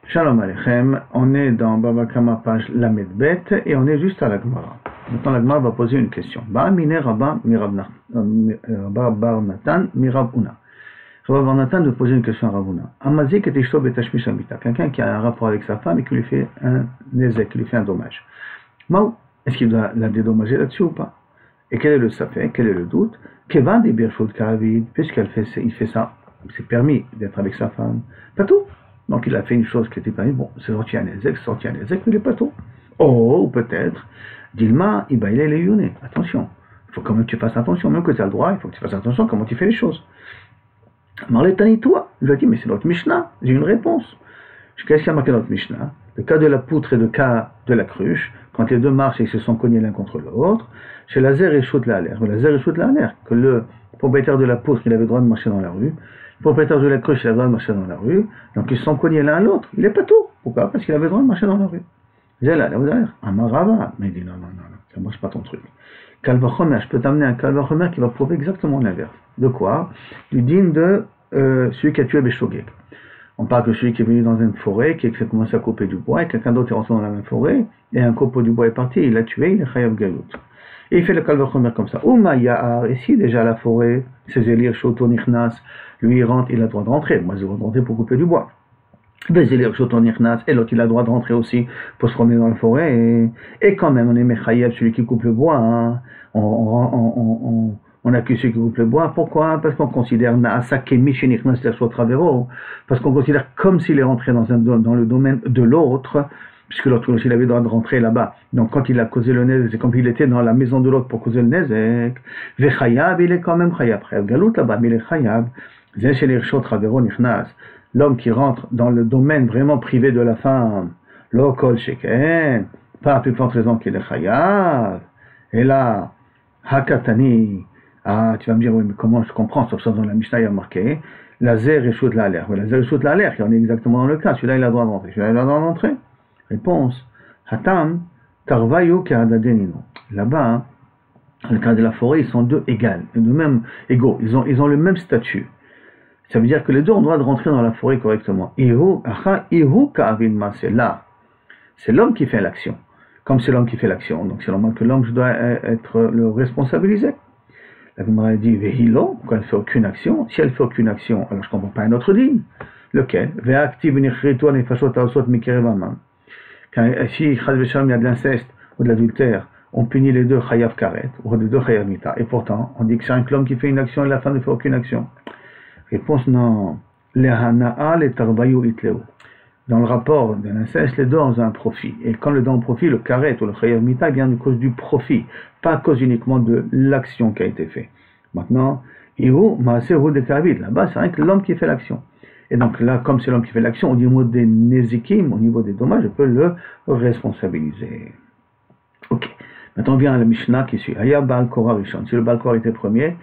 Shalom Aleichem, on est dans Baba Kama page Lamed Bet et on est juste à la Gemara. Maintenant la Gemara va poser une question. Ba'amine Rabba Bar Natan Mirab Una. Rabba Bar Natan de poser une question à Ravuna. Amazik et Ishto Betashmish Amita. Quelqu'un qui a un rapport avec sa femme et qui lui fait un nezek, qui lui fait un dommage. Maou, est-ce qu'il doit la dédommager là-dessus ou pas? Et quel est le safek, quel est le doute? Kevan des Birshot Karavid, puisqu'il fait ça, c'est permis d'être avec sa femme. Pas tout. Donc il a fait une chose qui était permis, bon, c'est sorti un ezek, mais il n'est pas tout. Oh, ou peut-être, Dilma, il est les yonés. Attention, il faut quand même que tu fasses attention, même que tu as le droit, il faut que tu fasses attention à comment tu fais les choses. Marletani, toi, je lui ai dit, mais c'est notre Mishnah, j'ai une réponse. Qu'est-ce qu'il y a marqué dans notre Mishnah? Le cas de la poutre et le cas de la cruche, quand les deux marchent et se sont cognés l'un contre l'autre, chez Lazer et Chout la Lazer et Chout la que le propriétaire de la poutre, il avait le droit de marcher dans la rue, le propriétaire de la cruche, il avait le droit de marcher dans la rue, donc ils se sont cognés l'un à l'autre, il n'est pas tout. Pourquoi? Parce qu'il avait le droit de marcher dans la rue. Zéla, là, vous allez dire, Amarava, mais il dit non, ça ne marche pas ton truc. Kalvachomer, je peux t'amener un Kalvachomer qui va prouver exactement l'inverse. De quoi? Du digne de celui qui a tué Béchogek. On parle que celui qui est venu dans une forêt, qui a commencé à couper du bois, et quelqu'un d'autre est rentré dans la même forêt, et un copeau du bois est parti, il l'a tué, il est chayav galout. Et il fait le kalvachomer comme ça. Ouma ya'ar, et si déjà la forêt, c'est Zélir, Shoto, Nichnas, lui il rentre, il a le droit de rentrer. Moi j'ai le droit de rentrer pour couper du bois. Zélir, Shoto, Nichnas, et l'autre il a le droit de rentrer aussi pour se promener dans la forêt, et quand même on est mechayev, celui qui coupe le bois, hein. On accuse ceux qui coupent le bois. Pourquoi? Parce qu'on considère parce qu'on considère comme s'il est rentré dans le domaine de l'autre, puisque l'autre aussi il avait le droit de rentrer là-bas. Donc quand il a causé le nezek, c'est comme il était dans la maison de l'autre pour causer le nezek. Vechayab, il est quand même chayab. Galout là-bas, mais il est chayab. L'homme qui rentre dans le domaine vraiment privé de la femme, l'okol sheken, pas à plus forte raison qu'il est chayab. Et là, hakatani. Ah, tu vas me dire, oui, mais comment je comprends? Sauf ça dans la Mishnah, il y a marqué Lazer et Chout la l'air. Oui, Lazer et Chout la l'air, on est exactement dans le cas. Celui-là, il a le droit de rentrer. Celui-là, il a le droit de rentrer. Réponse Hatam, Tarvayu Karadenino. Là-bas, dans le cas de la forêt, ils sont deux égaux. Ils ont le même statut. Ça veut dire que les deux ont le droit de rentrer dans la forêt correctement. C'est là. C'est l'homme qui fait l'action. Comme c'est l'homme qui fait l'action, donc c'est normal que l'homme doit être le responsabilisé. La Gemara dit Vehilo, quand elle ne fait aucune action. Si elle ne fait aucune action, alors je ne comprends pas un autre digne. Lequel? Si il y a de l'inceste ou de l'adultère, on punit les deux chayav karet ou les deux chayav mita. Et pourtant, on dit que c'est un l'homme qui fait une action et la femme ne fait aucune action. Réponse non. Dans le rapport de l'inceste, les deux ont un profit. Et quand le don profit, le karet ou le chayav mita vient de cause du profit, pas à cause uniquement de l'action qui a été faite. Maintenant, là-bas, c'est rien que l'homme qui fait l'action. Et donc là, comme c'est l'homme qui fait l'action, au niveau des nezikim, au niveau des dommages, je peux le responsabiliser. Ok. Maintenant, on vient à la Mishnah qui suit. Aya Baal Korah Rishon. Si le Baal Korah était premier,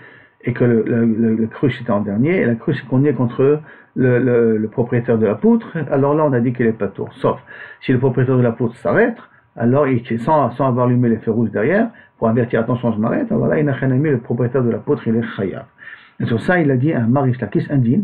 et que le cruche était en dernier, et la cruche est cognée contre le propriétaire de la poutre, alors là on a dit qu'il est pas tour. Sauf si le propriétaire de la poutre s'arrête, alors sans avoir allumé les feux rouges derrière, pour avertir attention je m'arrête, alors là il n'a rien aimé, le propriétaire de la poutre il est chayav. Et sur ça il a dit un marish lakish, un din,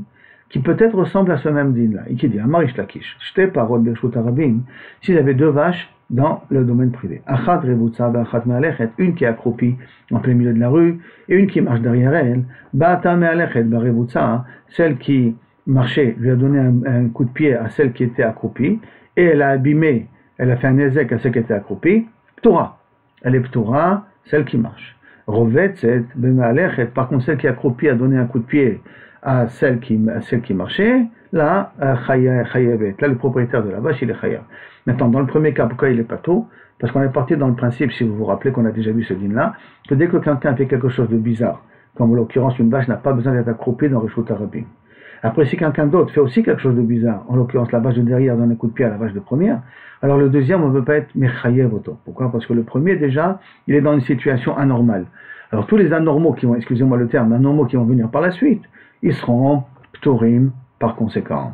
qui peut-être ressemble à ce même din là, et qui dit un marish lakish, j'étais parole bershut arabim, s'il avait deux vaches dans le domaine privé. Achat revutza ba'achat me'alechet, une qui est accroupie en plein milieu de la rue, et une qui marche derrière elle. Ba'ata me'alechet ba'revutza, celle qui marchait lui a donné un coup de pied à celle qui était accroupie, et elle a abîmé, elle a fait un ezek à celle qui était accroupie. Ptura, elle est ptura, celle qui marche. Rovetzet be'me'alechet, par contre celle qui est accroupie a donné un coup de pied à celle qui marchait. Là, chayavet. Là, le propriétaire de la vache, il est chayav. Maintenant, dans le premier cas, pourquoi il est pas tôt? Parce qu'on est parti dans le principe, si vous vous rappelez qu'on a déjà vu ce dîne-là, que dès que quelqu'un fait quelque chose de bizarre, comme en l'occurrence une vache n'a pas besoin d'être accroupie dans le Reshut Harabim. Après, si quelqu'un d'autre fait aussi quelque chose de bizarre, en l'occurrence la vache de derrière donne un coup de pied à la vache de première, alors le deuxième, on ne peut pas être mechayev auto. Pourquoi? Parce que le premier, déjà, il est dans une situation anormale. Alors tous les anormaux qui vont, excusez-moi le terme, anormaux qui vont venir par la suite, ils seront ptorim par conséquent.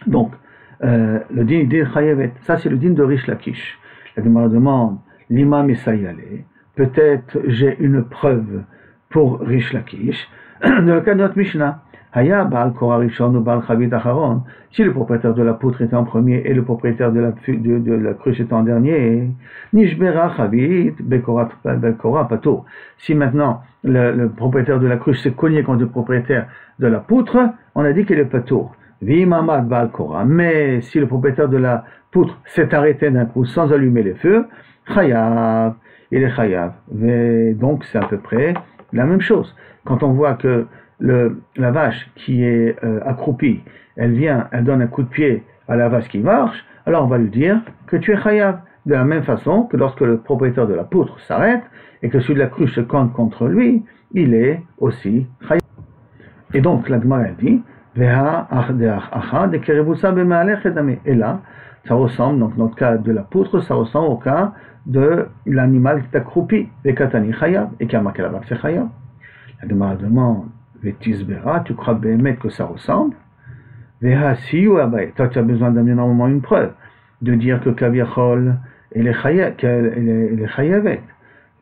Donc, le din dit chayevet, ça c'est le din de Rish Lakish. La Gemara demande, l'imam Issaïale, peut-être j'ai une preuve pour Rish Lakish, dans le cas de notre Mishnah. Haya Baal Korah Rishon ou Baal Chavit Acharon, si le propriétaire de la poutre était en premier et le propriétaire de la cruche était en dernier, Nishbera Chavit Bekorah Pato. Si maintenant le propriétaire de la cruche s'est cogné contre le propriétaire de la poutre, on a dit qu'il est Pato. Vimamad Baal Korah. Mais si le propriétaire de la poutre s'est arrêté d'un coup sans allumer les feux, Chayav, il est Chayav. Donc c'est à peu près la même chose. Quand on voit que la vache qui est accroupie, elle donne un coup de pied à la vache qui marche, alors on va lui dire que tu es Chayav. De la même façon que lorsque le propriétaire de la poutre s'arrête et que celui de la cruche se compte contre lui, il est aussi Chayav. Et donc la Gemara dit, et là, ça ressemble, donc notre cas de la poutre, ça ressemble au cas de l'animal qui est accroupi, et qui a marqué là-bas que c'est Chayav. La Gemara demande, tu crois bien que ça ressemble? Toi, tu as besoin d'amener normalement une preuve, de dire que Kaviachol, elle est Chayavet.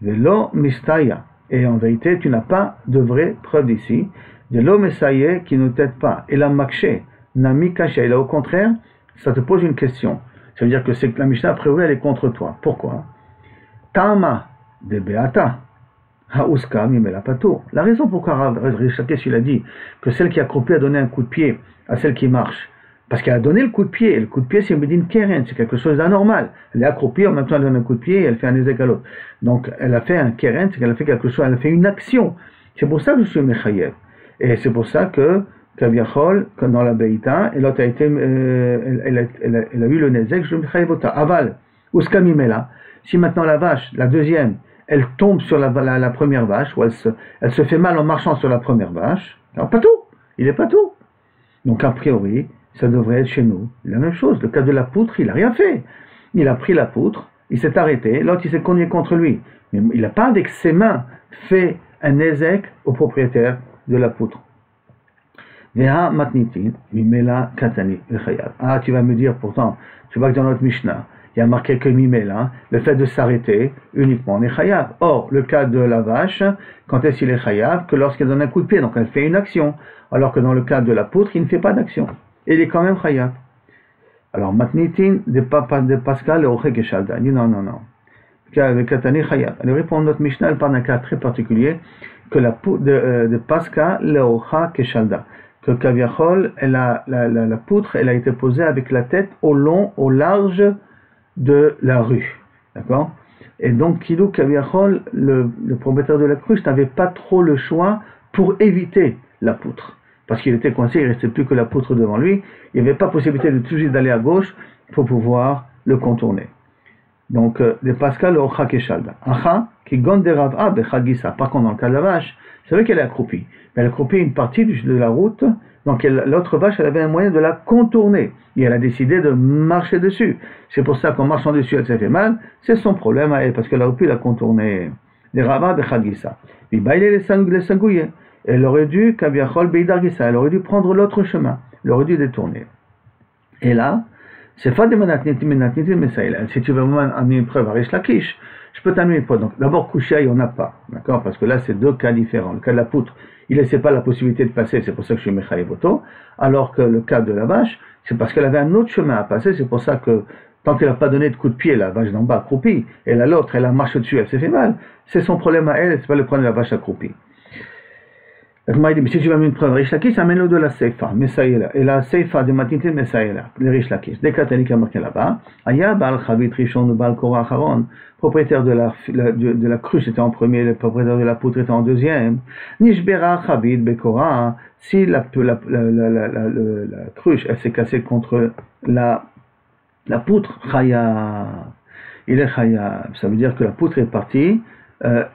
Velo mistaya. Et en vérité, tu n'as pas de vraie preuve ici. De l'homme essaye qui ne t'aide pas. Et la makché, nami kaché. Et là, au contraire, ça te pose une question. Ça veut dire que c'est que la Mishnah, a priori, elle est contre toi. Pourquoi? Tama de beata. Haouska mimela pato. La raison pourquoi Rish Lakish il a dit que celle qui a accroupi a donné un coup de pied à celle qui marche. Parce qu'elle a donné le coup de pied. Et le coup de pied, c'est une bedine keren. C'est quelque chose d'anormal. Elle est accroupie, en même temps, elle donne un coup de pied et elle fait un ézek à l'autre. Donc, elle a fait un keren, c'est qu'elle a fait quelque chose, elle a fait une action. C'est pour ça que je suis mechayev. Et c'est pour ça que Kaviachol, dans la Beïta, et l'autre a été, elle a eu le nezek, je me chayevota. Aval, uskamimela. Si maintenant la vache, la deuxième, elle tombe sur la première vache, ou elle se fait mal en marchant sur la première vache, alors pas tout, il est pas tout. Donc a priori, ça devrait être chez nous la même chose. Le cas de la poutre, il n'a rien fait. Il a pris la poutre, il s'est arrêté, l'autre il s'est cogné contre lui. Mais il n'a pas avec ses mains fait un nezek au propriétaire de la poutre. Ah, tu vas me dire pourtant, tu vois que dans notre Mishnah, il y a marqué que Mimela, le fait de s'arrêter, uniquement on est Chayav. Or, le cas de la vache, quand est-ce qu'il est Chayav? Que lorsqu'elle donne un coup de pied, donc elle fait une action. Alors que dans le cas de la poutre, il ne fait pas d'action. Et il est quand même Chayav. Alors, Matnitin de Pascal et Oche Geshalda. Il dit non. Elle répond à notre Mishnah, elle parle d'un cas très particulier, que la poutre de Pascal, Leocha Keshalda. Que Kaviachol, la poutre, elle a été posée avec la tête au large de la rue. D'accord? Et donc, Kidou Kaviachol, le propriétaire de la cruche, n'avait pas trop le choix pour éviter la poutre. Parce qu'il était coincé, il ne restait plus que la poutre devant lui. Il n'y avait pas possibilité de tout de suite d'aller à gauche pour pouvoir le contourner. Donc, de Pascal au Chakeshalda. Acha, qui gonderav'a bechagisa. Par contre, dans le cas de la vache, c'est vrai qu'elle est accroupie. Mais elle a accroupi une partie de la route, donc l'autre vache, elle avait un moyen de la contourner. Et elle a décidé de marcher dessus. C'est pour ça qu'en marchant dessus, elle s'est fait mal. C'est son problème à elle, parce qu'elle aurait pu la contourner. De Rava bechagisa. Les sangouillés. Elle aurait dû, Kaviachol beidargisa. Elle aurait dû prendre l'autre chemin. Elle aurait dû détourner. Et là, c'est pas des menatnitim mesaïla. Si tu veux amener une preuve à Rish Lakish, je peux t'amener une preuve. Donc, d'abord, Kushia, il n'y en a pas. D'accord? Parce que là, c'est deux cas différents. Le cas de la poutre, il ne laissait pas la possibilité de passer, c'est pour ça que je suis Mechayevoto. Alors que le cas de la vache, c'est parce qu'elle avait un autre chemin à passer, c'est pour ça que, tant qu'elle n'a pas donné de coup de pied, la vache d'en bas accroupie, et l'autre, elle a marché dessus, elle s'est fait mal, c'est son problème à elle, c'est pas le problème de la vache accroupie. Mais si tu vas mettre une preuve, Rish Lakish, amène-le de la Seifa, Messaïla. Et la Seifa de Matinté, Messaïla, le Rish Lakish. Dès qu'Atalik a marqué là-bas, Aya Baal Chavit Rishon ou Baal Korah Acharon, propriétaire de la cruche était en premier, le propriétaire de la poutre était en deuxième. Nishbera Chavit Bekora, si la cruche, elle s'est cassée contre la poutre, Chaya, il est Chaya. Ça veut dire que la poutre est partie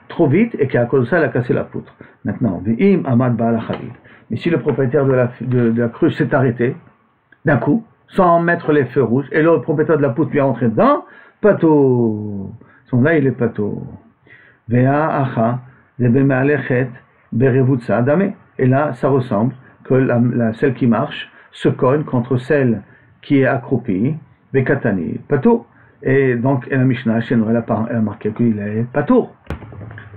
trop vite et qu'à cause de ça, elle a cassé la poutre. Maintenant, V'im Amad Baal Chavit. Mais si le propriétaire de la cruche s'est arrêté, d'un coup, sans mettre les feux rouges, et le propriétaire de la poutre lui est rentré dedans, pato. Son là, il est pato. Vea Acha, Zebe Alechet, Berevutsa Adame. Et là, ça ressemble que celle qui marche se cogne contre celle qui est accroupie, Bekatani, pato. Et donc, la Mishnah, chez nous, elle a marqué qu'il est pato.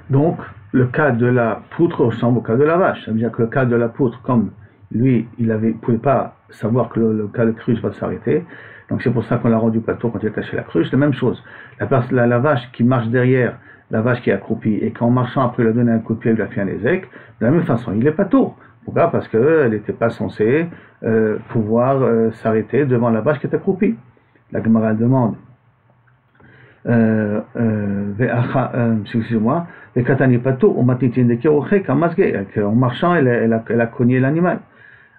Donc, le cas de la poutre ressemble au cas de la vache. Ça veut dire que le cas de la poutre, comme lui, il ne pouvait pas savoir que le cas de cruche va s'arrêter. Donc c'est pour ça qu'on l'a rendu patour quand il a caché la cruche. La même chose, la vache qui marche derrière, la vache qui est accroupie, et qu'en marchant après, il a donné un coup de pied, il lui a fait un ézec, de la même façon, il est patour. Pourquoi? Parce qu'elle n'était pas censée pouvoir s'arrêter devant la vache qui est accroupie. La Gemara demande, excusez-moi, en marchant, elle a cogné l'animal.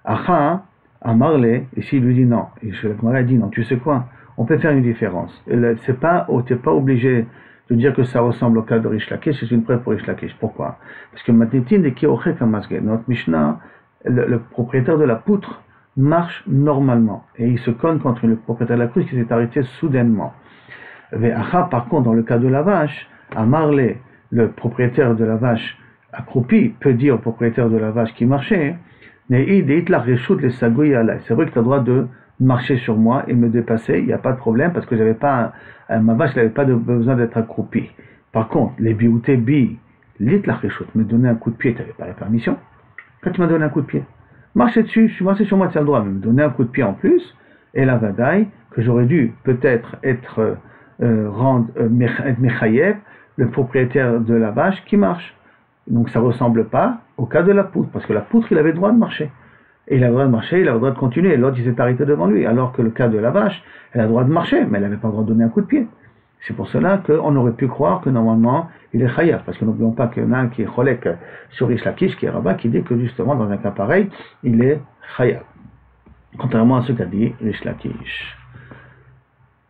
Acha, Amarle, ici il lui dit non. Et la Gemara dit non, tu sais quoi? On peut faire une différence. Tu n'es pas obligé de dire que ça ressemble au cas de Rish Lakish, c'est une preuve pour Rish Lakish. Pourquoi? Parce que notre Mishnah, le propriétaire de la poutre marche normalement et il se cogne contre le propriétaire de la cruche qui s'est arrêté soudainement. Par contre, dans le cas de la vache, Amarle, le propriétaire de la vache accroupie, peut dire au propriétaire de la vache qui marchait, c'est vrai que tu as le droit de marcher sur moi et me dépasser, il n'y a pas de problème parce que ma vache n'avait pas besoin d'être accroupie. Par contre, les bioutés me donner un coup de pied, tu n'avais pas la permission. Quand tu m'as donné un coup de pied, marcher dessus, je suis marché sur moi, tu as le droit de me donner un coup de pied en plus, et la vadaï, que j'aurais dû peut-être être mechayev, le propriétaire de la vache qui marche. Donc ça ne ressemble pas au cas de la poutre, parce que la poutre, il avait le droit de marcher. Et il a le droit de marcher, il a le droit de continuer, et l'autre, il s'est arrêté devant lui. Alors que le cas de la vache, elle a le droit de marcher, mais elle n'avait pas le droit de donner un coup de pied. C'est pour cela qu'on aurait pu croire que normalement, il est chayav, parce que n'oublions pas qu'il y en a un qui est cholek sur Rish Lakish, qui est rabbin, qui dit que justement, dans un cas pareil, il est chayav. Contrairement à ce qu'a dit Rish Lakish.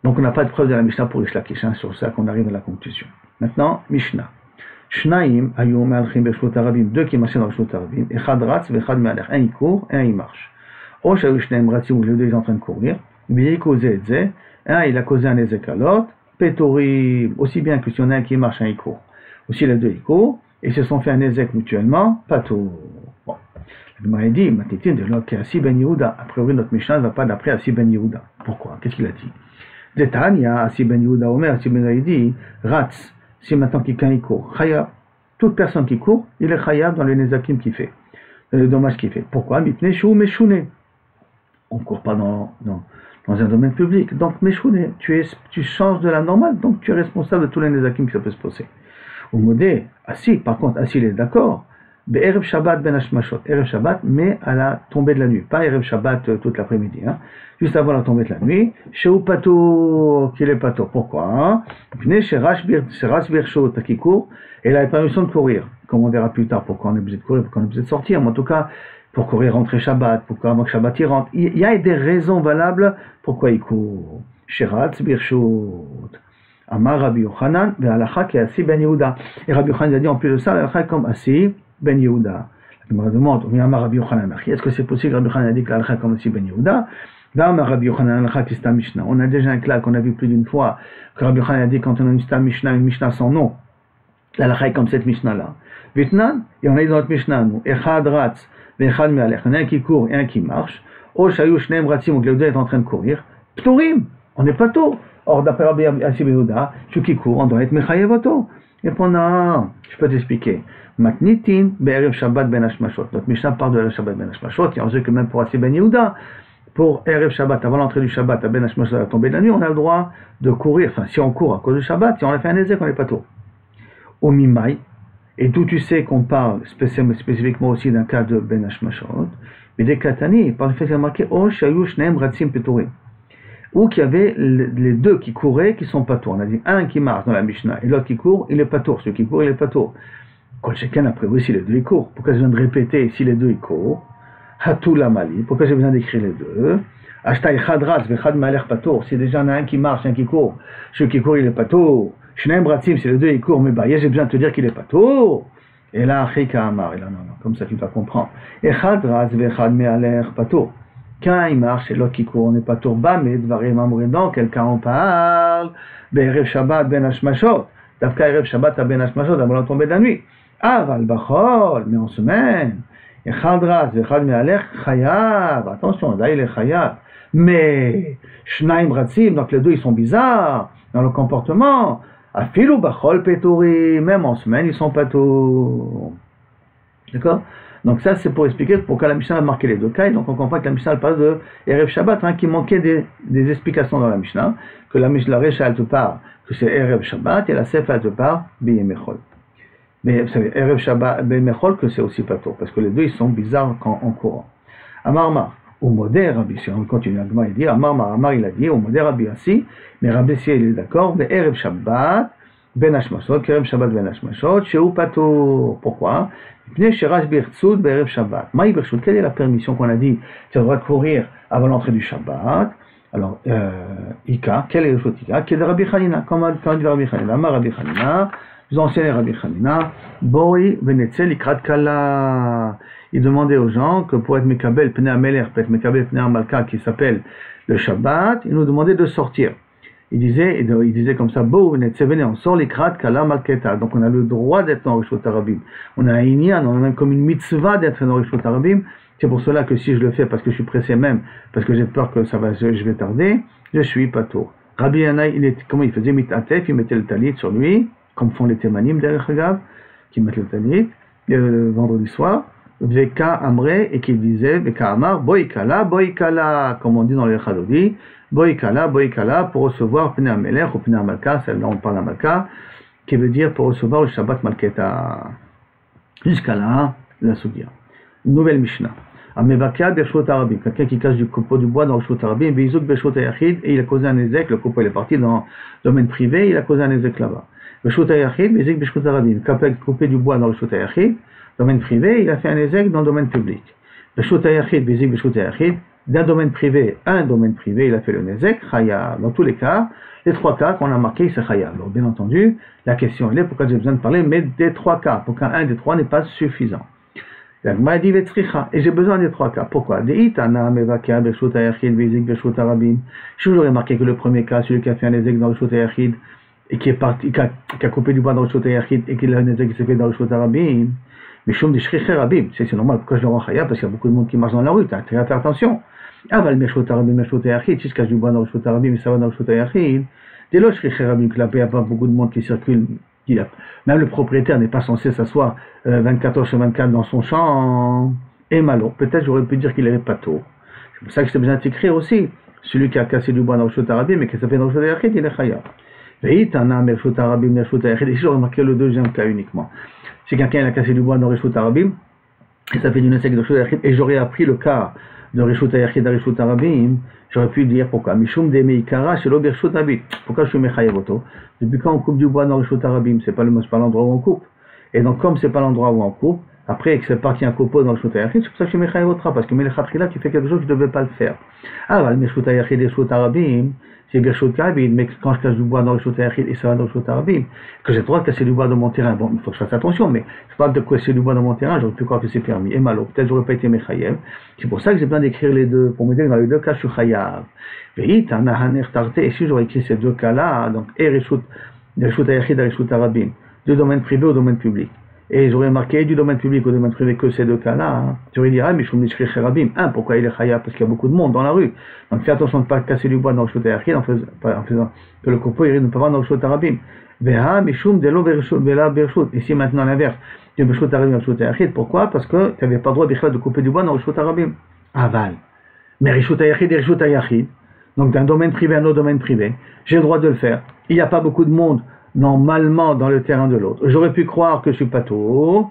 Donc on n'a pas de preuve de la Mishnah pour Rish Lakish, sur ça qu'on arrive à la conclusion. Maintenant, Mishnah. Shnaim ayom me'alchim b'shvut harabim, deux qui marchaient dans le shvut harabim, echad ratz v'echad me'alech, un il court et un il marche. O shayu shneim ratzim, où les deux sont en train de courir, v'yi causé et zé, un il a causé un ezek à l'autre, pétorim, aussi bien que si on a un qui marche, un il court. Aussi les deux ils courent, et ils se sont fait un ezek mutuellement, pato. Bon. Le Gemara dit, Matitin de l'autre qui est Assi ben Yehuda. A priori, notre Mishnah ne va pas d'après Assi ben Yehuda. Pourquoi? Qu'est-ce qu'il a dit? Détania, Assi ben Yehuda, Omer, Assi ben Yehuda, dit, Ratz, si maintenant quelqu'un il court, Chaya, toute personne qui court, il est Chaya dans les Nezakim qu'il fait, le dommage qu'il fait. Pourquoi? Mipne Shou Meshouné. On ne court pas dans un domaine public. Donc, Meshouné, tu changes de la normale, donc tu es responsable de tous les Nezakim qui ça peut se passer. Au modé, Assi, par contre, Assi, il est d'accord. Erev Shabbat ben Hashmashot, Erev Shabbat, mais à la tombée de la nuit, pas Erev Shabbat toute l'après-midi, juste avant la tombée de la nuit, chez Pato, qu'il est Pato. Pourquoi? Venez chez Rash Birshot, qui court, et il a la permission de courir. Comme on verra plus tard, pourquoi on est obligé de courir, pourquoi on est obligé de sortir, mais en tout cas, pour courir rentrer Shabbat, pourquoi avant que Shabbat il rentre. Il y a des raisons valables pourquoi il court. Chez Rash Birshot. Amar Rabbi Yochanan, ve'alacha ki Assi ben Yehuda. Et Rabbi Yochanan a dit en plus de ça, l'alacha est comme Assi ben Yehuda. La Gemara demande, Amar Rabbi Yochanan, est-ce que c'est possible que Rabbi Yochanan a dit que l'alacha est comme Assi ben Yehuda? Amar Rabbi Yochanan, l'alacha qui est Mishnah. On a déjà un cas qu'on a vu plus d'une fois, que Rabbi Yochanan a dit quand on a une Mishnah sans nom, l'alacha est comme cette Mishnah-là. Vitnan, et on a dit dans notre Mishnah, nous, Echad Ratz, Echad Me'alech, il y en a un qui court et un qui marche. O Shayu Shneim Ratzim, donc les deux sont en train de courir. Ptorim, on n'est pas tôt. Or, d'après Rabbi Assi ben Yehuda, celui qui court, on doit être Mechayevoto. Et pendant, je peux t'expliquer. Matnitin, Be'erev Shabbat ben Hashmashot. Notre Mishnah parle de Erev Shabbat ben Hashmashot. Et on sait que même pour Assi ben Yehuda, pour Erev Shabbat, avant l'entrée du Shabbat, à ben Hashmashot, à la tombée de la nuit, on a le droit de courir. Enfin, si on court à cause du Shabbat, si on a fait un ezek, on n'est pas tôt. Au Mimai, et d'où tu sais qu'on parle spécifiquement aussi d'un cas de ben Hashmashot, mais des Katani, par le fait qu'il y a marqué, O Shayu Shneim Ratzim Peturim. Ou qu'il y avait les deux qui couraient, qui sont pas tours. On a dit un qui marche dans la Mishnah et l'autre qui court, il est pas tour. Celui qui court, il est pas tour. Quand chacun après, oui, si les deux ils courent. Pourquoi j'ai besoin de répéter si les deux ils courent? Hatou la mali. Pourquoi j'ai besoin d'écrire les deux? Ashtai chadras vechad ma'aler pas tour. Si déjà il y en a un qui marche, un qui court. Celui qui court, il est pas tour. Shneim bratzim, si les deux ils courent, mais bah, j'ai besoin de te dire qu'il est pas tour. Et là, achika amar. Et là, non, comme ça tu dois comprendre. Echadras vechad ma'aler pas tour. Qu'un il marche et l'autre qui court, on n'est pas tourba, mais dvarim amourim. Dans quel cas on parle? Be'erev Shabbat ben Hashmashot. Davka Erev Shabbat ben Hashmashot, avant la tombée de la nuit. Aval bachol, mais en semaine. Echad ras, vechad me'alech, chayav. Attention, là il est chayav. Mais, shnaim ratzim, donc les deux ils sont bizarres dans le comportement. Afilu bachol petori, même en semaine ils sont pas tout. D'accord? Donc ça, c'est pour expliquer pourquoi la Mishnah a marqué les deux cas. Et donc on comprend que la Mishnah parle de Erev Shabbat, hein, qui manquait des explications dans la Mishnah. Que la Recha, elle te parle que c'est Erev Shabbat, et la Sefa, elle te parle B'Yemechol. Mais vous savez, Erev Shabbat, B'Yemechol, que c'est aussi pas tôt, parce que les deux, ils sont bizarres en courant. Amarmar, au modèle Rabbi, si on continue à dire, Amar, il a dit, au modèle Rabbi Assi, mais Rabbi Si, il est d'accord, mais Erev Shabbat, Ben Hashmashot, Erev Shabbat Ben Hashmashot, Sheu Pato. Pourquoi? Sherash Birtsud Be'erev Shabbat. Maï Birtsud, quelle est la permission qu'on a dit? Tu as le droit de courir avant l'entrée du Shabbat. Alors, Ika, quel est le chose Ika? Qui est de Rabbi Chanina, comme dit Rabbi Chanina, Amar Rabbi Chanina, vous enseignez Rabbi Chanina, Boi Venetzel Ikrat Kala. Il demandait aux gens que pour être Mekabel Pnei Ameler, pour être Mekabel Pnei Amalka, qui s'appelle le Shabbat, il nous demandait de sortir. Il disait comme ça, on sort les krat kala malketa. Donc on a le droit d'être dans Rishut Arabim. On a un inyan, on a même comme une mitzvah d'être dans Rishut Arabim. C'est pour cela que si je le fais, parce que je suis pressé même, parce que j'ai peur que je vais tarder, je suis pas tôt. Rabbi Yannai, comment il faisait mitatef, il mettait le talit sur lui, comme font les témanim derrière Chagav, qui mettent le talit, le vendredi soir, Veka Amre, et qui disait, Veka Amar, boikala, comme on dit dans les Chadodi, boikala, pour recevoir Pnei Amelech ou Pnei Amalka, celle-là on parle Amalka, qui veut dire pour recevoir le Shabbat Malketa. Jusqu'à là, la Soudia. Nouvelle Mishnah. Amevakia Bershot Arabim, quelqu'un qui cache du copeau du bois dans le Bershot Arabim, Beizuk Bershot Ayachid, et il a causé un ézek, le copeau il est parti dans le domaine privé, il a causé un ézek là-bas. Bershot Ayachid, Beizuk Bershot Arabim, coupé du bois dans le Bershot Ayachid, domaine privé, il a fait un ézek dans le domaine public. Bershot Ayachid, Beizuk Bershot Ayachid, d'un domaine privé à un domaine privé, il a fait le Nezek, Chaya. Dans tous les cas, les trois cas qu'on a marqués, c'est Chaya. Donc, bien entendu, la question elle est pourquoi j'ai besoin de parler, mais des trois cas, pour qu'un des trois n'est pas suffisant. L'Agma dit Vetzricha, et j'ai besoin des trois cas. Pourquoi? Deitana, Mevakia, Bershut Ayachid, Bezik, Bershut Arabim. Je vous aurais marqué que le premier cas, celui qui a fait un Nezek dans le Bershut Ayachid, et qui est parti, qui a coupé du bois dans le Bershut Ayachid, et qui a un Nezek qui s'est fait dans le Bershut Arabim, mais Shum de Shriche Rabim. C'est normal, pourquoi je le rends Chaya? Parce qu'il y a beaucoup de monde qui marche dans la rue, tu as intérêt à faire attention. Aval Meshot Arabim, Meshot Ayachid, si je cache du bois dans le Bershut Arabim, ça va dans le Bershut Ayachid. Dès lors, Shriche Rabim, que là, il n'y a pas beaucoup de monde qui circule. Même le propriétaire n'est pas censé s'asseoir 24 heures sur 24 dans son champ. Et malo, peut-être j'aurais pu dire qu'il n'avait pas tôt. C'est pour ça que j'ai besoin d'écrire aussi. Celui qui a cassé du bois dans le Bershut Arabim, mais qui s'appelle dans le Bershut Ayachid, il est Chaya. Veitana Meshot Arabim, Meshot Ayachid. Ici, j'aurais marqué le deuxième cas uniquement. Si quelqu'un a cassé du bois dans le Bershut Arabim, et ça fait du Nesek de Bershut Ayachid, et j'aurais appris le cas de Rishut Ayachid à Rishut Arabim, j'aurais pu dire pourquoi. Mishum de Meikara, c'est l'Obershut Abit. Pourquoi je suis Mechayevoto? Depuis quand on coupe du bois dans Rishut Arabim? C'est pas l'endroit où on coupe. Et donc, comme c'est pas l'endroit où on coupe, après que c'est pas qu'il y a un copeau dans Rishut Ayachid, c'est pour ça que je suis Mechayevotra, parce que Melchatrila, tu fais quelque chose que tu ne devais pas le faire. Ah, bah, le Rishut Ayachid et Rishut Arabim, c'est Bershut Arabim, mais quand je casse du bois dans Rishut Ayachid et ça va dans Rishut Arabim, que j'ai le droit de casser du bois dans mon terrain, bon, il faut que je fasse attention, mais c'est pas de casser du bois dans mon terrain, j'aurais pu croire que c'est permis. Et malo, peut-être j'aurais pas été Mechayev. C'est pour ça que j'ai besoin d'écrire les deux, pour me dire que dans les deux cas, je suis Chayav. Et si j'aurais écrit ces deux cas-là, donc, et Rishut Ayachid et Rishut Arabim, du domaine privé au domaine public. Et j'aurais marqué du domaine public au domaine privé que ces deux cas-là. Hein. J'aurais dit, ah, mais je suis Mishri Cherabim. Pourquoi il est Chaya? Parce qu'il y a beaucoup de monde dans la rue. Donc fais attention de ne pas casser du bois dans le Bershut Ayachid en faisant que le copeau il ne peut pas dans le Bershut Arabim. Veha Mishum de l'Obershut Bershut. Ici maintenant l'inverse. Du Bershut Arabim au Bershut Ayachid. Pourquoi? Parce que tu n'avais pas le droit de couper du bois dans le Bershut Arabim. Aval. Mais Rishut Ayachid et Rishut Ayachid. Donc d'un domaine privé à un autre domaine privé. J'ai le droit de le faire. Il n'y a pas beaucoup de monde normalement dans le terrain de l'autre. J'aurais pu croire que je suis pas tôt,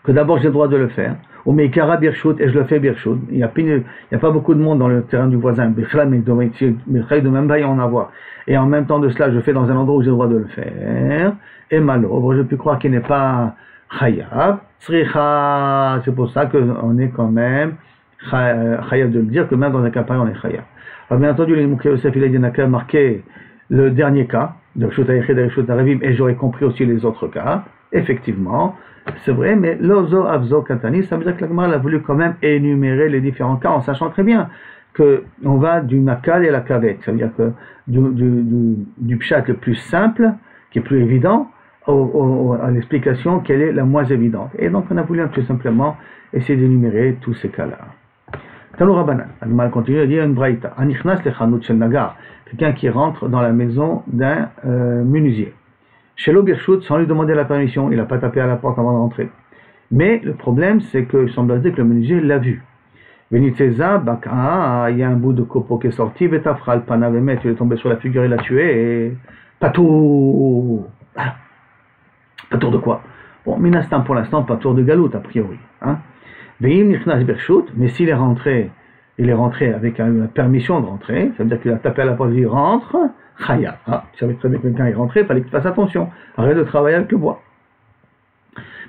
que d'abord j'ai le droit de le faire, ou Meikara Birshut, et je le fais Birshut. Il n'y a pas beaucoup de monde dans le terrain du voisin, mais de même pas y en avoir. Et en même temps de cela, je fais dans un endroit où j'ai le droit de le faire, et malo, j'aurais pu croire qu'il n'est pas Chayav, Sricha, c'est pour ça qu'on est quand même Chayav de le dire, que même dans un cas pareil on est Chayav. Alors bien entendu, les Moukhe Yosef, il a marqué le dernier cas, de Rishut Ayachid et Rishut Arabim, et j'aurais compris aussi les autres cas. Effectivement, c'est vrai, mais Lozo Avzo Katani, ça veut dire que la Gemara a voulu quand même énumérer les différents cas, en sachant très bien qu'on va du Makal et la Kavet. Ça veut dire que du Pshat le plus simple, qui est plus évident, à l'explication quelle est la moins évidente. Et donc on a voulu tout simplement essayer d'énumérer tous ces cas-là. Talou Rabbanan, Agma continue à dire une braïta. Anichnas le chanout shel nagar, quelqu'un qui rentre dans la maison d'un menuisier. chez l'Obirchut, sans lui demander la permission, il n'a pas tapé à la porte avant de rentrer. Mais le problème, c'est qu'il semblerait que le menuisier l'a vu. Veniteza, Baka, il y a un bout de copeau qui est sorti, Vetafral, Panavemet, il est tombé sur la figure, il l'a tué, et. Patour. Voilà. Patour de quoi? Bon, Minastam pour l'instant, patour de galoute, a priori. Hein. Veim Nichnas Birchut, mais s'il est rentré, il est rentré avec la permission de rentrer, ça veut dire qu'il a tapé à la porte, il rentre, Chayav. Ah, tu savais très bien que quelqu'un est rentré, il fallait que tu fasses attention, arrête de travailler avec le bois.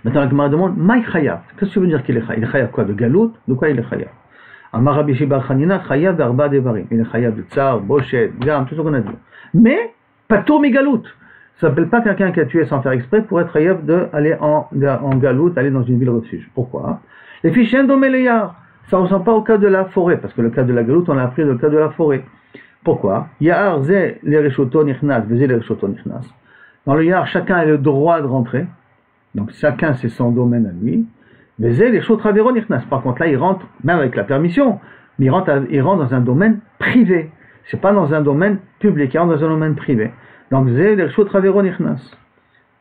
Maintenant, la Gemara demande, Maï Chayav, qu'est-ce que tu veux dire qu'il est Chayav? Il est Chayav quoi? De galoute? De quoi il est Chayav? Amar Rabbi Shibar Chanina, Chayav d'Arba Devarim. Il est Chayav de Tsar, Bochet, Gam, tout ce qu'on a dit. Mais, patour mi galoute. Ça ne s'appelle pas quelqu'un qui a tué sans faire exprès pour être Chayav d'aller en galoute, aller dans une ville refuge. Pourquoi? Les fichiers d'Omeleyar. Ça ne ressemble pas au cas de la forêt, parce que le cas de la galoute, on a appris le cas de la forêt. Pourquoi? Yahar ze les reshoto nichnas, veze les reshoto nichnas. Dans le Yahar, chacun a le droit de rentrer. Donc chacun c'est son domaine à lui. Veze les reshoto travero nichnas. Par contre là, il rentre, même avec la permission, mais il rentre dans un domaine privé. C'est pas dans un domaine public, il rentre dans un domaine privé. Donc veze les reshoto travero nichnas.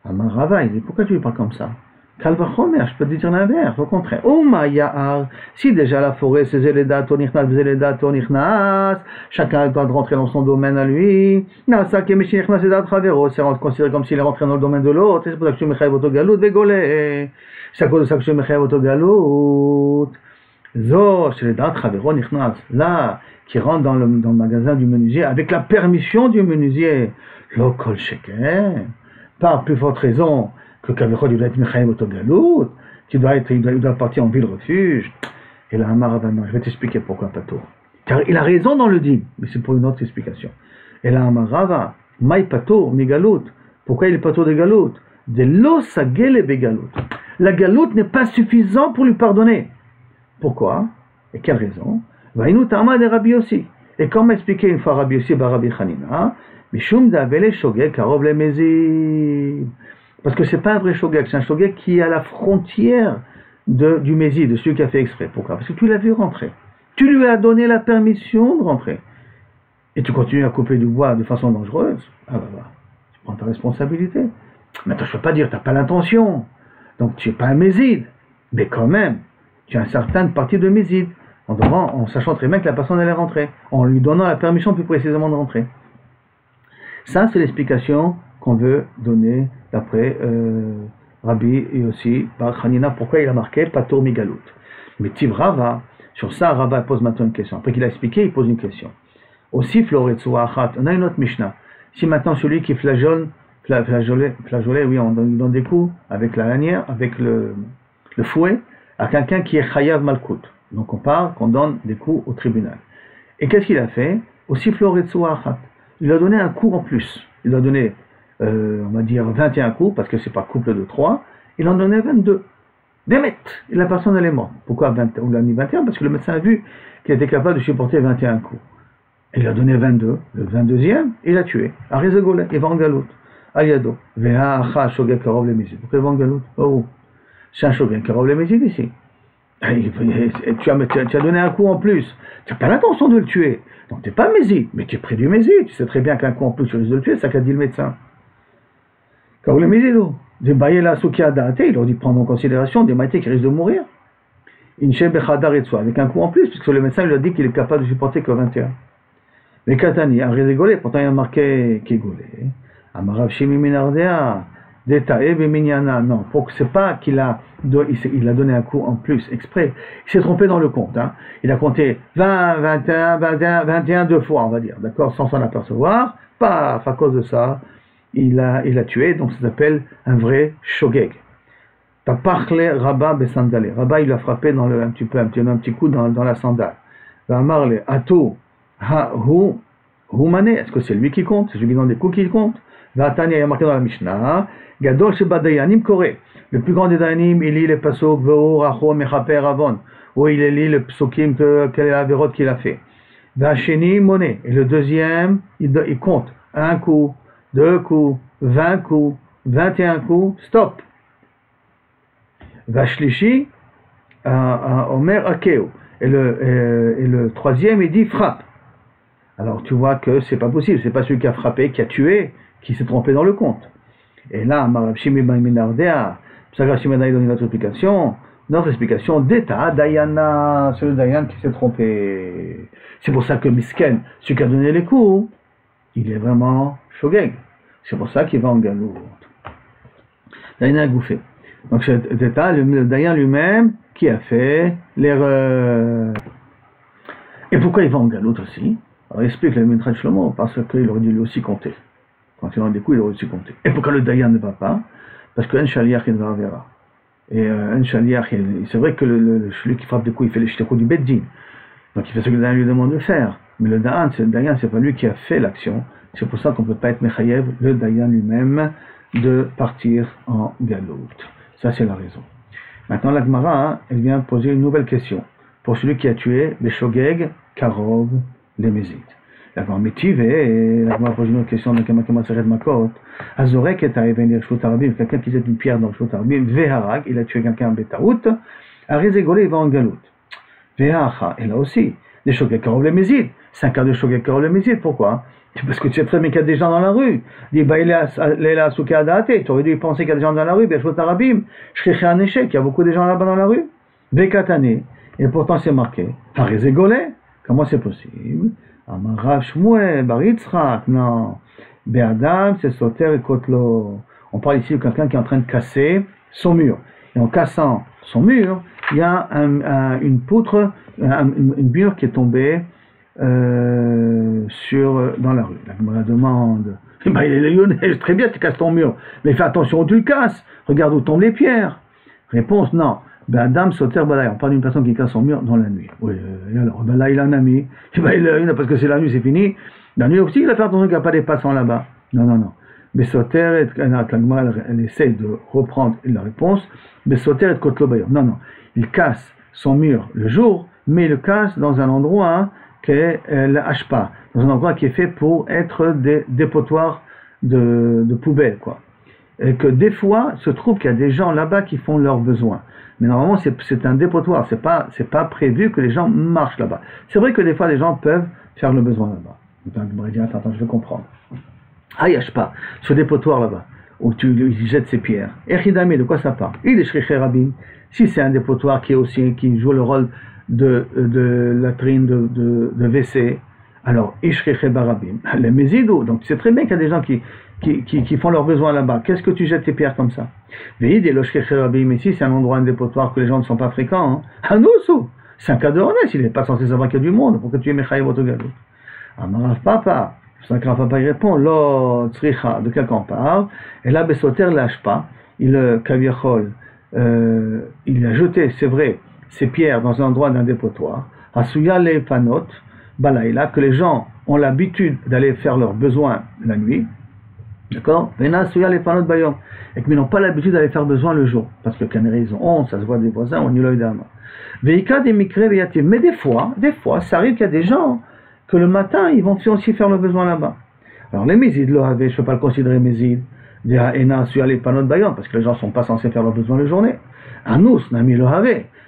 Amar Rava, il dit pourquoi tu lui parles comme ça? Kalvachomer, je peux te dire l'inverse, au contraire. Oma Yahar, si déjà la forêt, c'est Zeleda Tonichnas, Zeleda Tonichnas, chacun a le droit de rentrer dans son domaine à lui. Nasa Kemishinichnas Zeleda Travero, c'est considéré comme s'il est rentré dans le domaine de l'autre, c'est pour ça que je me chayev autogalout, Vegolé. C'est à cause de ça que je me chayev autogalout. Zo, Zeleda Travero Nichnas, là, qui rentre dans le magasin du menuisier avec la permission du menuisier. Lokol Sheker, par plus forte raison que Kavechod il doit être Mechaïm Autogalout, il doit partir en ville refuge. Et là, Amaravana, je vais t'expliquer pourquoi Pato. Car il a raison dans le din, mais c'est pour une autre explication. Et là, Amarava, Maï Pato, Megalout, pourquoi il est Pato de Galout? De l'osagele begalout. La galoute n'est pas suffisante pour lui pardonner. Pourquoi? Et quelle raison? Vaïnou Tama de Rabbi aussi. Et comme m'a expliqué une fois Rabbi aussi, Rabbi Chanina, Mishum d'Avele Shogeg Karov le Mezid. Parce que c'est pas un vrai shogeg, c'est un shogeg qui est à la frontière du Mésid, de celui qui a fait exprès. Pourquoi? Parce que tu l'as vu rentrer. Tu lui as donné la permission de rentrer. Et tu continues à couper du bois de façon dangereuse. Ah bah, tu prends ta responsabilité. Maintenant, je ne peux pas dire, tu n'as pas l'intention. Donc tu n'es pas un Mésid. Mais quand même, tu as une certaine partie de Mésid. En sachant très bien que la personne allait rentrer. En lui donnant la permission plus précisément de rentrer. Ça, c'est l'explication qu'on veut donner d'après Rabbi et aussi par Hanina, pourquoi il a marqué Patur Migalout. Mais Tiv Rava, sur ça, Rava pose maintenant une question. Après qu'il a expliqué, il pose une question. Aussi, Floretsoua Achat, on a une autre Mishnah. Si maintenant celui qui flageole, oui, on donne des coups avec la lanière, avec le fouet, à quelqu'un qui est Chayav Malkout. Donc on parle qu'on donne des coups au tribunal. Et qu'est-ce qu'il a fait? Aussi, Floretsoua Achat. Il a donné un coup en plus. Il a donné on va dire 21 coups, parce que c'est pas couple de 3, il en donnait 22. Demet, et la personne elle est morte. Pourquoi 20, on l'a mis 21? Parce que le médecin a vu qu'il était capable de supporter 21 coups. Il a donné 22, le 22e, il l'a tué. Arizegole, il va en galoute. Aliado, Vea Acha Shogeg Karov le Mésid. Pourquoi il va en galoute? Oh, c'est un Shogeg Karov le Mésid ici. Tu as donné un coup en plus. Tu n'as pas l'intention de le tuer. Donc tu n'es pas Mésid, mais tu es près du Mésid. Tu sais très bien qu'un coup en plus, tu risques de le tuer, c'est ça qu'a dit le médecin. Car le Mézido, des Bayela Soukia Date, il leur dit prendre en considération des maïtés qui risquent de mourir. Inche Bechadar et avec un coup en plus, puisque le médecin lui a dit qu'il est capable de supporter que 21. Mais Katani a rigolé, pourtant il a marqué Kegolé. Amarav Shimi Minardea, Detae Beminyana. Non, c'est pas qu'il a donné un coup en plus exprès. Il s'est trompé dans le compte. Hein. Il a compté 20, 21, 21, 21 deux fois, on va dire, d'accord, sans s'en apercevoir. Paf, à cause de ça. Il a tué, donc ça s'appelle un vrai shogeg. T'as parlé Rabba besandale. Rabba il l'a frappé dans un petit coup dans la sandale. Vamarle ato ha hu mane. Est-ce que c'est lui qui compte? C'est celui qui donne des coups qui compte? Vatani il a marqué dans la Mishnah. Gadol sheba dayanim kore. Le plus grand des dayanim il lit les pasuk veo racho mechaper avon. Où il lit le psukim quelle est la vérote qu'il a fait. Vacheni mone. Et le deuxième il compte un coup. 2 coups, 20 coups, 21 coups, stop. Vashlishi, Omer Akeo. Et le troisième, il dit frappe. Alors tu vois que c'est pas possible, c'est pas celui qui a frappé, qui a tué, qui s'est trompé dans le compte. Et là, Rav Shimi ben Minardea, Rav Shimi donne notre explication, d'État, Dayana, c'est le Dayan qui s'est trompé. C'est pour ça que Misken, celui qui a donné les coups, il est vraiment shogeg. C'est pour ça qu'il va en galoute. Dayana a gouffé. Donc c'est D'État, le Dayan lui-même, qui a fait l'erreur. Et pourquoi il va en galoute aussi? Alors il explique le Midrash Shlomo, parce qu'il aurait dû lui aussi compter. Quand il en a des coups, il aurait aussi compté. Et pourquoi le Dayan ne va pas? Parce que un Shaliach, il va verra. Et un Shaliach, c'est vrai que celui qui frappe des coups, il fait les shtéchot du Beddin. Donc il fait ce que le Dayan lui demande de faire. Mais le Dayan, c'est pas lui qui a fait l'action. C'est pour ça qu'on ne peut pas être Mechayev, le Dayan lui-même, de partir en galoute. Ça, c'est la raison. Maintenant, la Gemara, elle vient poser une nouvelle question. Pour celui qui a tué les Shogeg, Karov, les Mézides. La Gemara métive, la Gemara pose une autre question dans Kama Seret Makot. Azorek et Aeven Shvut Arabim, quelqu'un qui jette une pierre dans le Shvut Arabim, Veharag, il a tué quelqu'un en Betaout, Arezegolé, il va en galoute. Vehacha, et là aussi, les Shogeg Karov, les Mézides. C'est un cas de Shogeg Karov, les Mézides, pourquoi? Parce que tu sais très bien qu'il y a des gens dans la rue. Dis, bah, il est là, sous Kadate. Tu aurais dû penser qu'il y a des gens dans la rue. Ben, Shvut Arabim, Shriché un échec. Il y a beaucoup de gens là-bas dans la rue. Vekatane. Et pourtant, c'est marqué. Arezegolé. Comment c'est possible? Amarav Shmuel, Baritzrak. Non. Be'adam, c'est Soter et Kotlo. On parle ici de quelqu'un qui est en train de casser son mur. Et en cassant son mur, il y a une poutre, une mur qui est tombée dans la rue. La Gemara demande, bah, il est lyonnais, très bien, tu casses ton mur, mais fais attention où tu le casses, regarde où tombent les pierres. Réponse, non. Ben Adam Soter Balay, on parle d'une personne qui casse son mur dans la nuit. Oui, et alors, ben là il a un ami, parce que c'est la nuit, c'est fini. La nuit aussi, il a fait attention qu'il n'y a pas des passants là-bas. Non. Mais Soter, elle essaie de reprendre la réponse, mais Soter et Kotlo Bayor. Non, il casse son mur le jour, mais il le casse dans un endroit qu'elle hache pas, dans un endroit qui est fait pour être des dépotoirs de poubelles, quoi. Et que des fois, se trouve qu'il y a des gens là-bas qui font leurs besoins. Mais normalement, c'est un dépotoir, c'est pas prévu que les gens marchent là-bas. C'est vrai que des fois, les gens peuvent faire le besoin là-bas. Attends, je vais comprendre. Ah, il pas ce dépotoir là-bas, où tu jettes ses pierres. Echidami, de quoi ça parle? Il est Shriché Rabin. Si c'est un dépotoir qui joue le rôle de latrine, de WC, alors Ishriché Barabim, les Mézidou. Donc c'est très bien qu'il y a des gens qui font leurs besoins là-bas. Qu'est-ce que tu jettes tes pierres comme ça? Veid et l'Oshriché Rabim, ici c'est un endroit, un dépotoir que les gens ne sont pas fréquents. Hanoussou, c'est un cas de honnête, il n'est pas censé savoir qu'il y a du monde, pour que tu aies Mechaïv Otogalou. Amarav Papa. Rav Papa il répond, Lo Tzricha, de quel qu'on parle? Et là, Bessoter ne lâche pas. Il a jeté, c'est vrai, ses pierres dans un endroit d'un dépotoir. Asuya le panot, balaïla, que les gens ont l'habitude d'aller faire leurs besoins la nuit. D'accord? Vena asuya le panot bayom. Et qu'ils n'ont pas l'habitude d'aller faire besoin le jour. Parce que quand ils ont honte, ça se voit des voisins, on y l'a eu d'âme. Veika des mikre veyatim. Mais des fois, ça arrive qu'il y a des gens que le matin, ils vont aussi faire le besoin là-bas. Alors les mézides, je ne peux pas le considérer mézide, parce que les gens ne sont pas censés faire le besoin la journée. Anous, nami le have,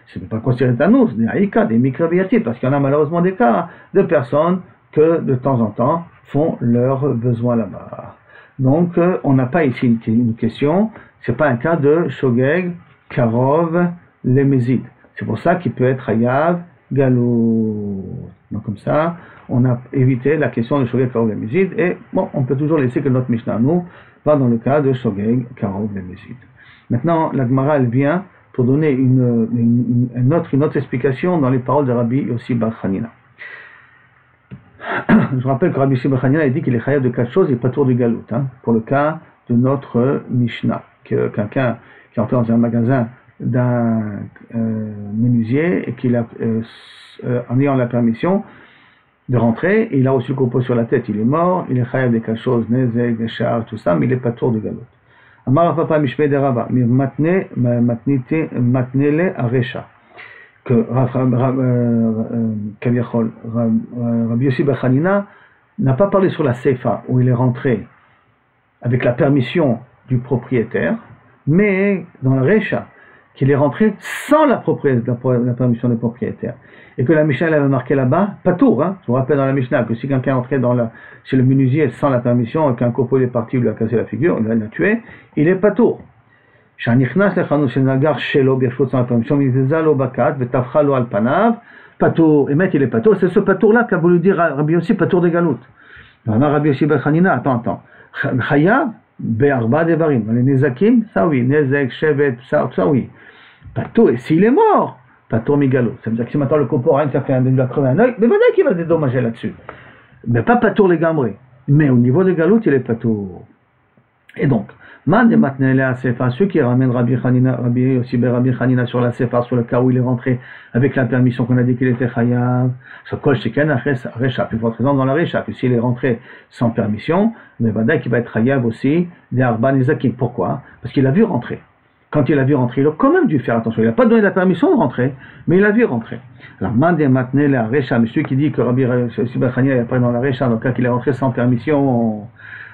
je ne peux pas considérer anous, des haïka, des microbiatifs, parce qu'il y en a malheureusement des cas de personnes que de temps en temps font leurs besoins là-bas. Donc on n'a pas ici une question, c'est pas un cas de shogeg, karov, les mézides. C'est pour ça qu'il peut être hayav, galou. Donc comme ça, on a évité la question de Shogeg, Karov, Lemizid, et bon, on peut toujours laisser que notre Mishnah, nous, va dans le cas de Shogeg, Karov, Lemizid. Maintenant, la Gemara, elle vient pour donner une autre explication dans les paroles de Rabbi Yossi Bar Chanina. Je rappelle que Rabbi Yossi Bar Chanina, il dit qu'il est chayav de 4 choses et pas tour du galout, pour le cas de notre Mishnah, que quelqu'un qui est entré dans un magasin d'un menuisier et qu'il a, en ayant la permission de rentrer, il a reçu le copeau sur la tête, il est mort, il est chayav des 4 choses, nezeg, des chars, tout ça, mais il n'est pas tour de galout. Amar Papa Mishpeh de Rabba, matnele aresha, que Rabbi Yossi Bar Chanina n'a pas parlé sur la seifa où il est rentré avec la permission du propriétaire, mais dans la resha, qu'il est rentré sans la permission des propriétaires. Et que la Mishnah elle avait marqué là-bas, patour, hein, je vous rappelle dans la Mishnah que si quelqu'un est entré chez le menuisier sans la permission, et qu'un copeau est parti, il lui a cassé la figure, il l'a tué, il est patour. Patour, et mettre il est patour, c'est ce patour-là qu'a voulu dire Rabbi Yossi, patour de galout. Rabbi Yossi ben Chanina, attends. Chayav, be'arba devarim. Les nezakim, ça oui. Nezek, shevet, ça oui. Patour, et s'il est mort, patour migalo. Ça veut dire que si maintenant le copeau rien ça fait il a crevé un œil, mais voilà qu'il va dédommager là-dessus. Mais pas patour les gambrés. Mais au niveau de galout, il est patour. Et donc, man de matnele à sefa, ceux qui ramènent Rabbi Chanina sur la sefa, sur le cas où il est rentré avec la permission qu'on a dit qu'il était chayav, ce kol sheken rechap, il faut être présent dans la rechap. Et s'il est rentré sans permission, mais vada qui va être chayav aussi des arba nezakim. Pourquoi? Parce qu'il a vu rentrer. Quand il a vu rentrer, il a quand même dû faire attention. Il n'a pas donné la permission de rentrer, mais il a vu rentrer. Alors, man de matnele à rechap, mais celui qui dit que Rabbi Chanina est pas dans la rechap, dans le cas qu'il est rentré sans permission,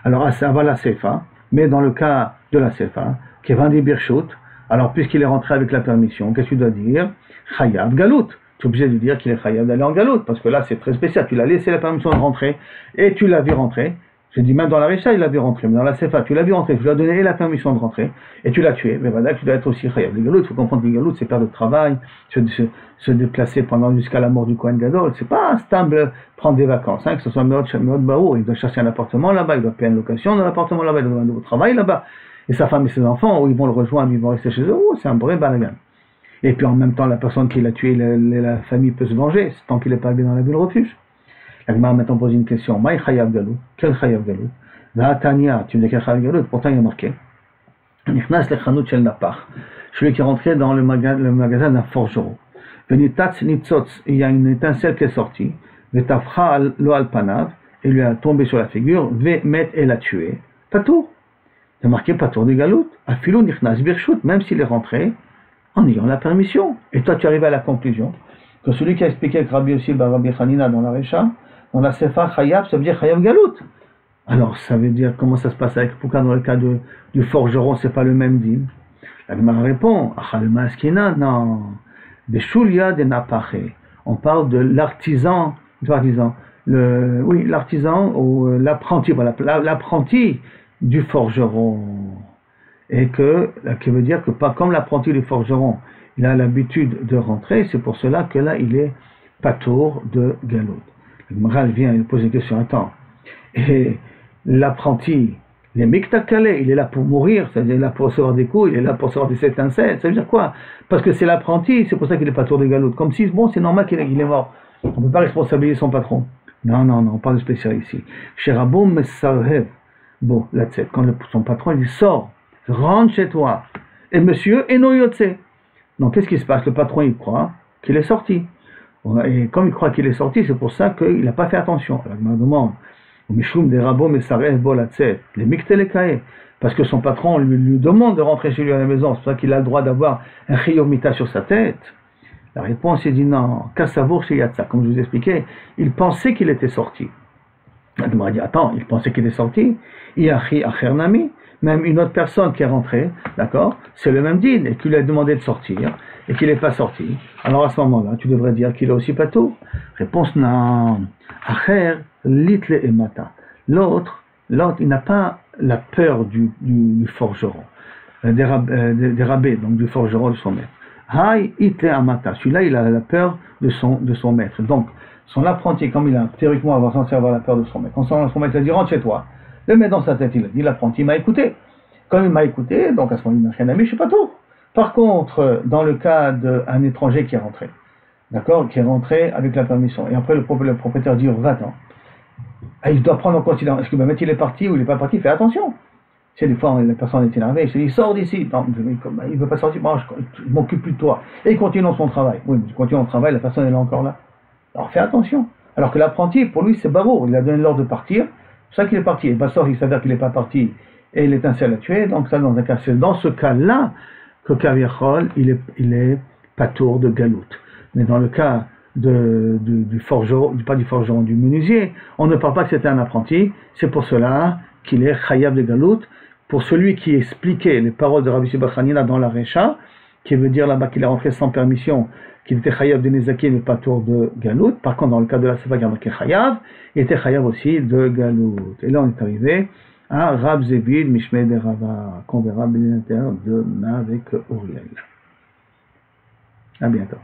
alors ça va la sefa. Mais dans le cas de la sefa, qui est vendu birchut, alors puisqu'il est rentré avec la permission, qu'est-ce que tu dois dire? Chayav galout. Tu es obligé de dire qu'il est chayav d'aller en galout, parce que là c'est très spécial. Tu l'as laissé la permission de rentrer, et tu l'as vu rentrer. Je dis même dans la Récha, il l'a vu rentrer, mais dans la sefa, tu l'as vu rentrer, tu lui as donné la permission de rentrer, et tu l'as tué. Mais voilà, tu dois être aussi chayav. Les galout, il faut comprendre que les galout, c'est perdre de travail, se déplacer pendant jusqu'à la mort du Kohen Gadol. C'est pas stable prendre des vacances, hein, que ce soit Meod Baour, il doit chercher un appartement là-bas, il doit payer une location dans l'appartement là-bas, il doit avoir un nouveau travail là-bas. Et sa femme et ses enfants, ils vont le rejoindre, ils vont rester chez eux, c'est un vrai balagan. Et puis en même temps, la personne qui l'a tué, la famille peut se venger, tant qu'il n'est pas allé dans la ville refuge. La Gemara maintenant pose une question, Maï chayav galou, quel chayav galou? Tania, tu me dis quel chayav galou, pourtant il est marqué. Nichnas le chanout shel napach, celui qui est rentré dans le magasin d'un forgeron. Venitatz nitzotz, il y a une étincelle qui est sortie, vetafra lo al panav, et lui a tombé sur la figure, vemet et l'a tué. Patour. C'est marqué patour de galout. Afilou nichnas birchut, même s'il est rentré en ayant la permission. Et toi tu arrives à la conclusion que celui qui a expliqué que Rabbi Yossi bar Rabbi Chanina dans la Récha, dans la Sefa chayav, ça veut dire chayav galout. Alors ça veut dire comment ça se passe avec pourquoi dans le cas du forgeron c'est pas le même din? La Gemara répond, achalema askina, non. Beshulia de napache. On parle de l'artisan, l'artisan ou l'apprenti, voilà, l'apprenti du forgeron. Et qui veut dire que pas comme l'apprenti du forgeron, il a l'habitude de rentrer, c'est pour cela que là il est patour de galout. Le Gemara vient poser une question, attends, et l'apprenti, les miktakale, il est là pour mourir, c'est-à-dire il est là pour recevoir des coups, il est là pour recevoir des étincelles, ça veut dire quoi? Parce que c'est l'apprenti, c'est pour ça qu'il est patour de galout, comme si, bon, c'est normal qu'il est mort, on ne peut pas responsabiliser son patron. Non, on parle de spécial ici. Chez Raboum Messarev, bon, là, quand son patron, il sort, rentre chez toi, et monsieur, Eno Yotse. Donc, qu'est-ce qui se passe? Le patron, il croit qu'il est sorti. Et comme il croit qu'il est sorti, c'est pour ça qu'il n'a pas fait attention. Alors, je me demande, Mishum des Rabos Messarev Bolatse, les Miktelekae, parce que son patron lui demande de rentrer chez lui à la maison, c'est pour ça qu'il a le droit d'avoir un chiyomita sur sa tête. La réponse est dit non, Kassavour chez Yatsa, comme je vous expliquais, il pensait qu'il était sorti. Il m'a dit, attends, il pensait qu'il était sorti, Iachi Achernami, même une autre personne qui est rentrée, d'accord, c'est le même din, et qui lui a demandé de sortir, et qu'il n'est pas sorti. Alors à ce moment-là, tu devrais dire qu'il est aussi patour. Réponse non, Acher litle emata. L'autre, il n'a pas la peur du forgeron, des rabbés, donc du forgeron de son maître. Hai itle amata. Celui-là, il a la peur de son maître. Donc, son apprenti, comme il a théoriquement censé avoir la peur de son maître, quand son maître a dit rentre chez toi, le met dans sa tête, il a dit l'apprenti m'a écouté. Comme il m'a écouté, donc à ce moment-là, il n'a rien à je suis pas tout. Par contre, dans le cas d'un étranger qui est rentré, d'accord, qui est rentré avec la permission, et après le propriétaire dit va-t'en, il doit prendre en considération, est-ce que il est parti ou il n'est pas parti, fais attention. Tu sais, des fois, la personne est énervée, il se dit sors d'ici, non, il ne veut pas sortir, bon, je m'occupe plus de toi, et il continue dans son travail. Oui, mais il continue dans son travail, la personne est là encore là. Alors fais attention. Alors que l'apprenti, pour lui, c'est bavour, il a donné l'ordre de partir, c'est ça qu'il est parti, et Bassor, il s'avère qu'il n'est pas parti, et l'étincelle l'a tué, donc ça, dans un cas, c'est dans ce cas-là que Kaviachol, il est patour de galout. Mais dans le cas du forgeron, pas du forgeron, du menuisier, on ne parle pas que c'était un apprenti, c'est pour cela qu'il est chayav de galout. Pour celui qui expliquait les paroles de Rabbi Bar Chanina dans la Récha, qui veut dire là-bas qu'il est rentré sans permission, qu'il était chayav de Nezakim et pas tour de Galout. Par contre, dans le cas de la Seva, il y a marqué chayav, il était chayav aussi de Galout. Et là, on est arrivé à Rab Zebid, Mishmei de Rava, qu'on verra bien l'intérieur demain avec Uriel. À bientôt.